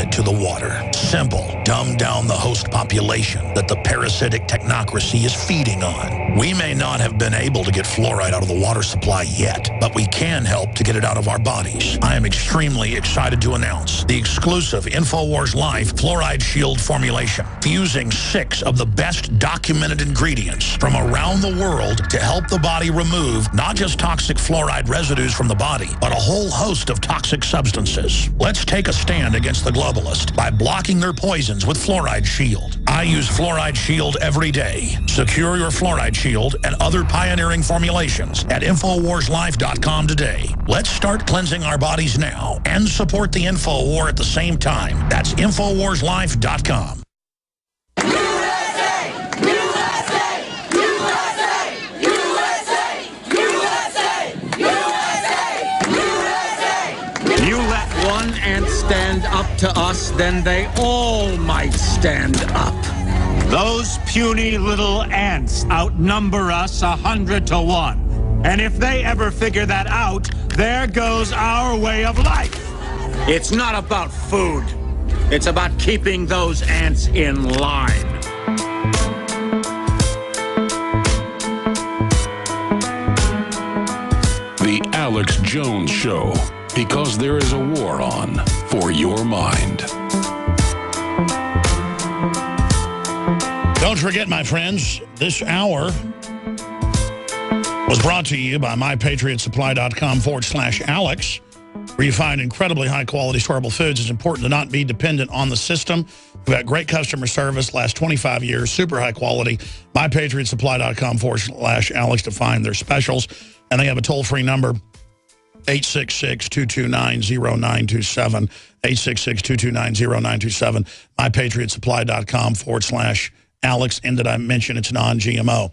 it to the water. Simple. Dumb down the host population that the parasitic technocracy is feeding on. We may not have been able to get fluoride out of the water supply yet, but we can help to get it out of our bodies. I am extremely excited to announce the exclusive InfoWars Life Fluoride Shield formulation, fusing 6 of the best documented ingredients from around the world to help the body remove not just toxic fluoride residues from the body, but a whole host of toxic substances. Let's take a stand against the globalist by blocking their poisons with Fluoride Shield. I use Fluoride Shield every day. Secure your Fluoride Shield and other pioneering formulations at InfoWarsLife.com today. Let's start cleansing our bodies now and support the InfoWar at the same time. That's InfoWarsLife.com. One ant stand up to us, then they all might stand up. Those puny little ants outnumber us 100 to 1. And if they ever figure that out, there goes our way of life. It's not about food. It's about keeping those ants in line. The Alex Jones Show. Because there is a war on for your mind. Don't forget, my friends, this hour was brought to you by MyPatriotSupply.com/Alex, where you find incredibly high-quality, storable foods. It's important to not be dependent on the system. We've got great customer service, last 25 years, super high quality. MyPatriotSupply.com/Alex to find their specials. And they have a toll-free number, 866-229-0927, 866-229-0927, MyPatriotSupply.com/Alex. And did I mention it's non-GMO?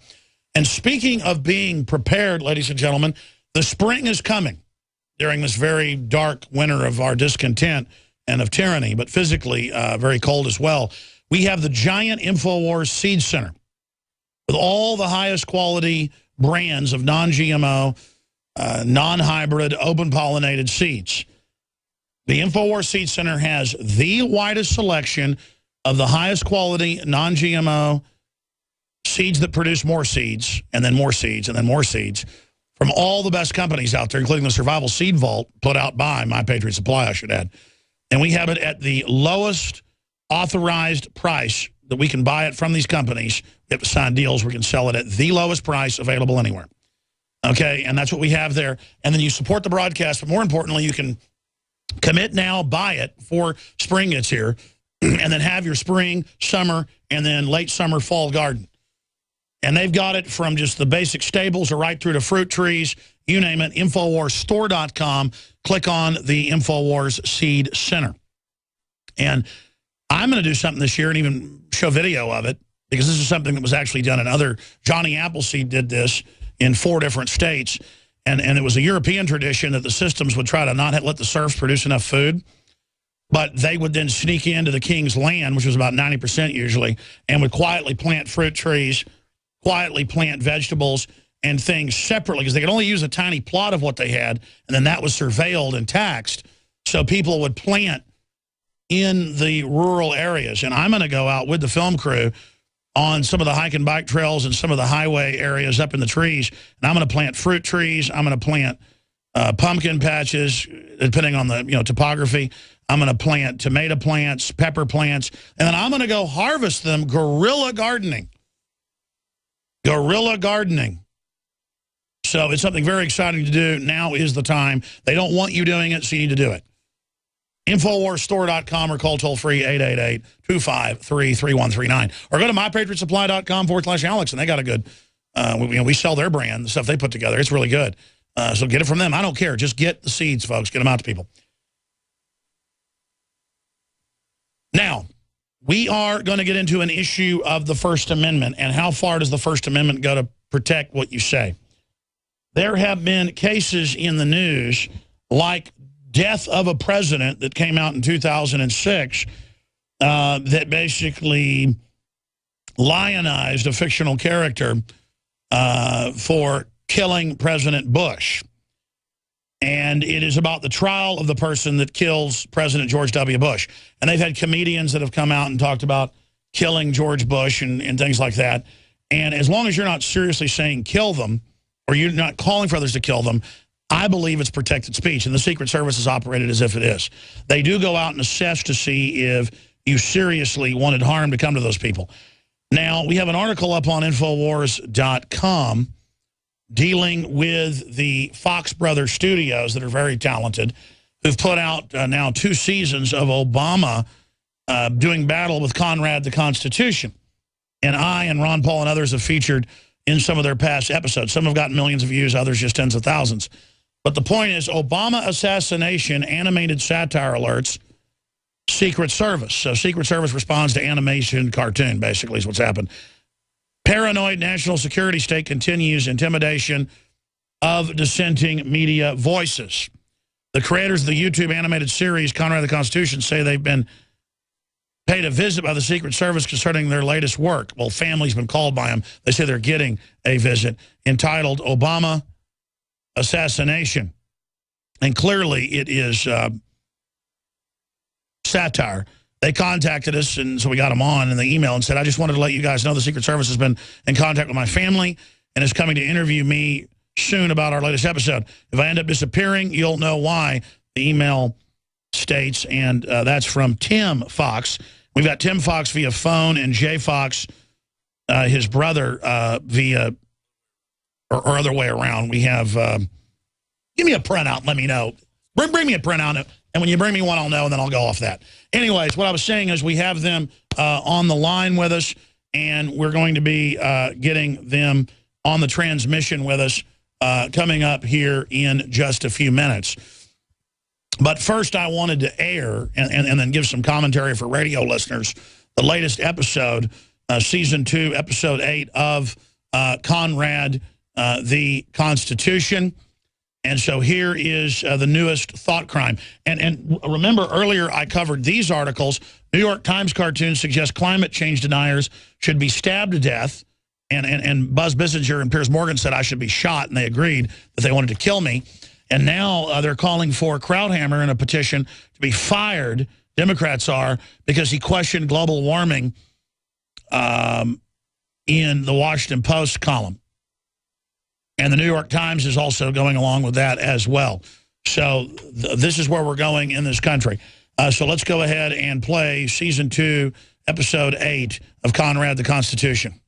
And speaking of being prepared, ladies and gentlemen, the spring is coming during this very dark winter of our discontent and of tyranny, but physically very cold as well. We have the giant InfoWars Seed Center with all the highest quality brands of non-GMO, non-hybrid, open-pollinated seeds. The InfoWars Seed Center has the widest selection of the highest quality non-GMO seeds that produce more seeds, and then more seeds, and then more seeds, from all the best companies out there, including the Survival Seed Vault, put out by My Patriot Supply, I should add. And we have it at the lowest authorized price that we can buy it from these companies. We have to sign deals. We can sell it at the lowest price available anywhere. Okay, and that's what we have there. And then you support the broadcast, but more importantly, you can commit now, buy it before spring gets here, and then have your spring, summer, and then late summer, fall garden. And they've got it from just the basic staples or right through to fruit trees, you name it, InfoWarsStore.com. Click on the InfoWars Seed Center. And I'm going to do something this year and even show video of it, because this is something that was actually done in other. Johnny Appleseed did this in 4 different states. And it was a European tradition that the systems would try to not let the serfs produce enough food. But they would then sneak into the king's land, which was about 90% usually, and would quietly plant fruit trees, quietly plant vegetables and things separately, because they could only use a tiny plot of what they had, and then that was surveilled and taxed. So people would plant in the rural areas. And I'm going to go out with the film crew on some of the hike and bike trails and some of the highway areas up in the trees, and I'm going to plant fruit trees. I'm going to plant pumpkin patches, depending on the topography. I'm going to plant tomato plants, pepper plants, and then I'm going to go harvest them guerrilla gardening. Guerrilla gardening. So it's something very exciting to do. Now is the time. They don't want you doing it, so you need to do it. InfoWarsStore.com or call toll-free 888-253-3139. Or go to MyPatriotSupply.com/Alex, and they got a good, we sell their brand, the stuff they put together. It's really good. So get it from them. I don't care. Just get the seeds, folks. Get them out to people. Now, we are going to get into an issue of the First Amendment and how far does the First Amendment go to protect what you say. There have been cases in the news like death of a president that came out in 2006 that basically lionized a fictional character for killing President Bush. And it is about the trial of the person that kills President George W. Bush. And they've had comedians that have come out and talked about killing George Bush and things like that. And as long as you're not seriously saying kill them, or you're not calling for others to kill them, I believe it's protected speech. And the Secret Service is operated as if it is. They do go out and assess to see if you seriously wanted harm to come to those people. Now, we have an article up on Infowars.com dealing with the Fox Brothers Studios that are very talented, who've put out now 2 seasons of Obama doing battle with Conrad the Constitution. And I and Ron Paul and others have featured in some of their past episodes. Some have gotten millions of views, others just tens of thousands. But the point is, Obama assassination, animated satire alerts, Secret Service. So Secret Service responds to animation, cartoon, basically, is what's happened. Paranoid national security state continues intimidation of dissenting media voices. The creators of the YouTube animated series, Conrad the Constitution, say they've been paid a visit by the Secret Service concerning their latest work. Well, family's been called by them. They say they're getting a visit entitled Obama Assassination. And clearly it is satire. They contacted us, and so we got them on in the email and said, I just wanted to let you guys know the Secret Service has been in contact with my family and is coming to interview me soon about our latest episode. If I end up disappearing, you'll know why, the email states, and that's from Tim Fox. We've got Tim Fox via phone and Jay Fox, his brother, via, or other way around. We have, give me a printout, let me know. Bring me a printout, and when you bring me one, I'll know, and then I'll go off that. Anyways, what I was saying is we have them on the line with us, and we're going to be getting them on the transmission with us coming up here in just a few minutes. But first, I wanted to air and then give some commentary for radio listeners, the latest episode, Season 2, Episode 8 of Conrad the Constitution. And so here is the newest thought crime. And remember, earlier I covered these articles. New York Times cartoon suggests climate change deniers should be stabbed to death. And Buzz Bissinger and Piers Morgan said I should be shot, and they agreed that they wanted to kill me. And now they're calling for Krauthammer in a petition to be fired, Democrats are, because he questioned global warming in the Washington Post column. And the New York Times is also going along with that as well. So this is where we're going in this country. So let's go ahead and play Season 2, Episode 8 of Conrad the Constitution.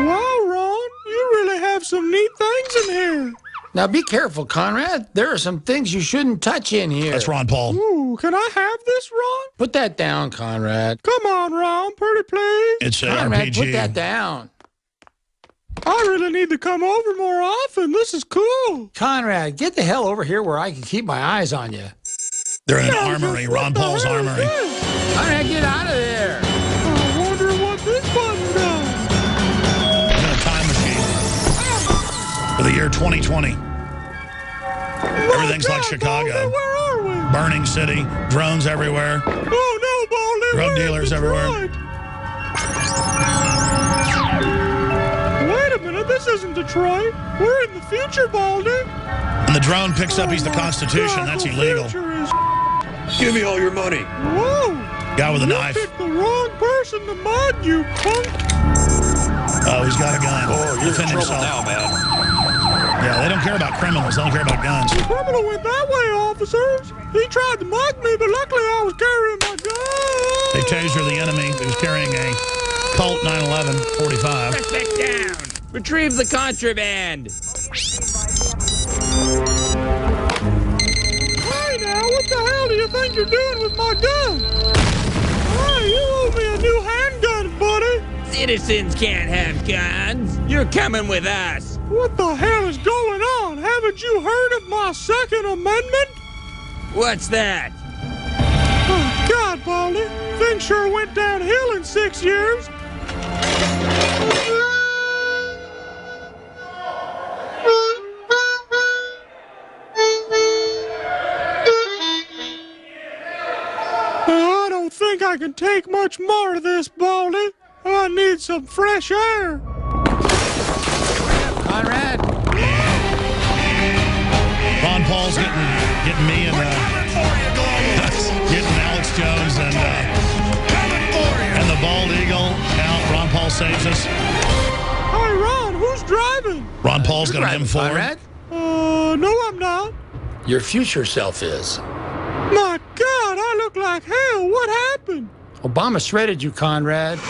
Wow, Ron, you really have some neat things in here. Now be careful, Conrad. There are some things you shouldn't touch in here. That's Ron Paul. Ooh, can I have this, Ron? Put that down, Conrad. Come on, Ron, pretty please. It's an Conrad, RPG. put that down. I really need to come over more often. This is cool. Conrad, get the hell over here where I can keep my eyes on you. They're in an armory, Ron Paul's armory. Conrad, get out of there. I wonder what this button does. In a time machine for the year 2020. Everything's like Chicago. Baldy, where are we? Burning city, drones everywhere, Oh, no, Baldy. drug we're in dealers everywhere. Detroit. Wait a minute, this isn't Detroit. We're in the future, Baldy. And the drone picks up, he's the Constitution. God, That's the illegal. future is... Give me all your money. Whoa. Guy with a You knife. picked the wrong person to mud, you punk. Oh, he's got a gun. Oh, you're in Defend trouble himself. now, man. Yeah, they don't care about criminals. They don't care about guns. The criminal went that way, officers. He tried to mug me, but luckily I was carrying my gun. They taser the enemy who's carrying a Colt 911 45. Suspect down! Retrieve the contraband! Hey now, what the hell do you think you're doing with my gun? Hey, you owe me a new handgun, buddy. Citizens can't have guns! You're coming with us! What the hell is going on? Haven't you heard of my Second Amendment? What's that? Oh, God, Baldy. Things sure went downhill in 6 years. I don't think I can take much more of this, Baldy. I need some fresh air. Conrad, Paul's getting me and getting Alex Jones and the bald eagle out. Ron Paul saves us. Hey, Ron, who's driving? Ron Paul's got an M4. Conrad? No, I'm not. Your future self is. My God, I look like hell. What happened? Obama shredded you, Conrad.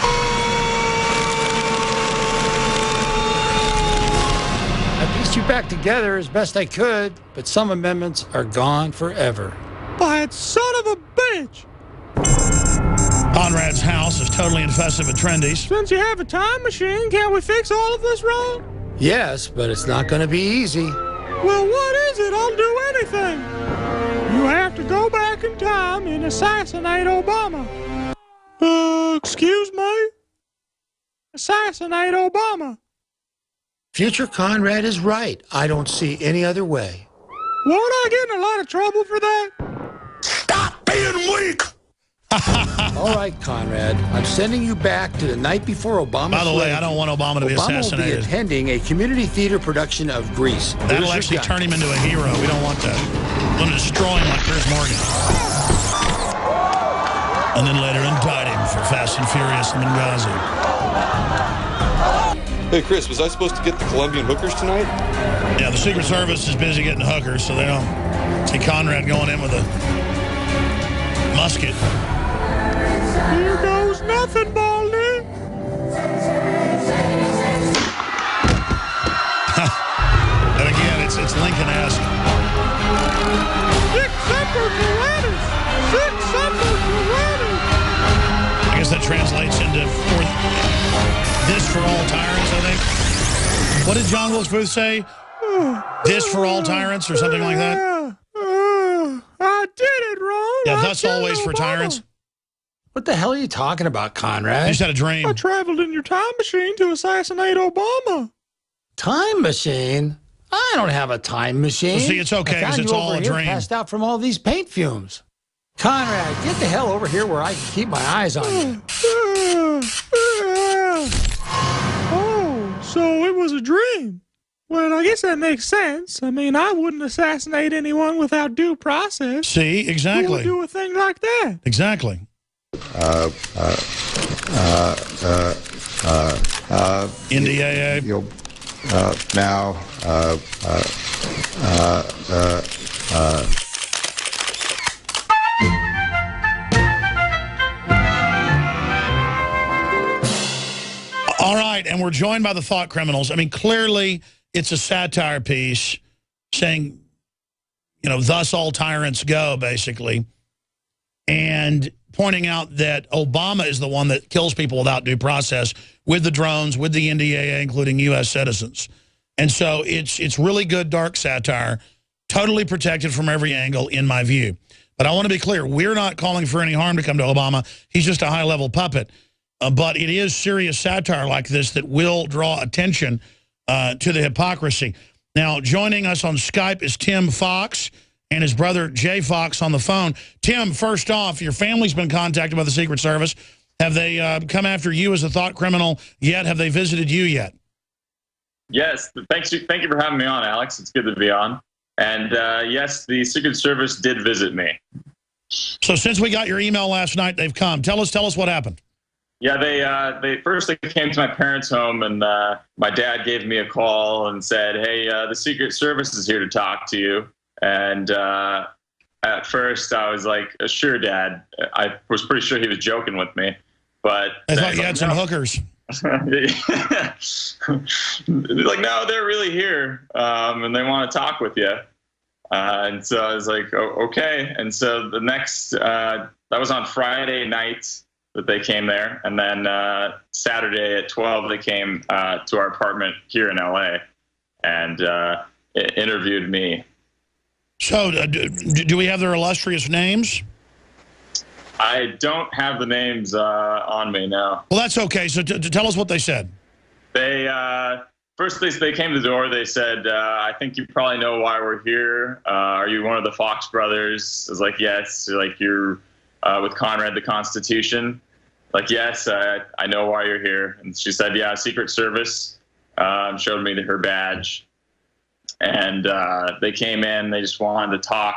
I pieced you back together as best I could, but some amendments are gone forever. That son of a bitch. Conrad's house is totally infested with trendies. Since you have a time machine, can't we fix all of this, Ron? Yes, but it's not going to be easy. Well, what is it? I'll do anything. You have to go back in time and assassinate Obama. Excuse me? Assassinate Obama. Future Conrad is right. I don't see any other way. Won't I get in a lot of trouble for that? Stop being weak! All right, Conrad. I'm sending you back to the night before Obama. By the way, I don't want Obama to be assassinated. Obama will be attending a community theater production of Grease. That'll actually turn him into a hero. We don't want that. We're going to destroy him like Piers Morgan. And then later indict him for Fast and Furious and Benghazi. Hey, Chris, was I supposed to get the Colombian hookers tonight? Yeah, the Secret Service is busy getting hookers, so they don't see Conrad going in with a musket. Here goes nothing, Baldy. And again, it's Lincoln-esque. Six Semper Tyrannis! Six Semper Tyrannis! I guess that translates into this for all tyrants, I think. What did John Wilkes Booth say? This for all tyrants or something like that? I did it, Ron. Yeah, thus always for tyrants. What the hell are you talking about, Conrad? I just had a dream. I traveled in your time machine to assassinate Obama. Time machine? I don't have a time machine. Well, see, it's okay, I found 'cause it's you all over a here dream. Passed out from all these paint fumes. Conrad, get the hell over here where I can keep my eyes on you. Oh, so it was a dream. Well, I guess that makes sense. I mean, I wouldn't assassinate anyone without due process. See, Who exactly. would do a thing like that? Exactly. NDAA. You'll now All right, and we're joined by the Thought Criminals. I mean, clearly it's a satire piece saying, you know, thus all tyrants go, basically, and pointing out that Obama is the one that kills people without due process with the drones, with the NDAA, including U.S. citizens. And so it's really good dark satire, totally protected from every angle, in my view. But I want to be clear, we're not calling for any harm to come to Obama. He's just a high-level puppet. But it is serious satire like this that will draw attention to the hypocrisy. Now, joining us on Skype is Tim Fox and his brother Jay Fox on the phone. Tim, first off, your family's been contacted by the Secret Service. Have they come after you as a thought criminal yet? Have they visited you yet? Yes. Thank you for having me on, Alex. It's good to be on. And yes, the Secret Service did visit me. So since we got your email last night, they've come. Tell us what happened. Yeah, they first came to my parents' home, and my dad gave me a call and said, "Hey, the Secret Service is here to talk to you." And at first, I was like, "Sure, Dad." I was pretty sure he was joking with me, but I thought you had some hookers. Like, no, they're really here, and they want to talk with you. And so I was like, oh, okay. And so the next, that was on Friday night that they came there. And then Saturday at 12, they came to our apartment here in LA and interviewed me. So do we have their illustrious names? I don't have the names on me now. Well, that's okay. So tell us what they said. They first they came to the door. They said, "I think you probably know why we're here. Are you one of the Fox brothers?" I was like, "Yes." They're like, "You're with Conrad the Constitution?" Like, "Yes, I know why you're here." And she said, "Yeah, Secret Service." Showed me her badge, and they came in. They just wanted to talk.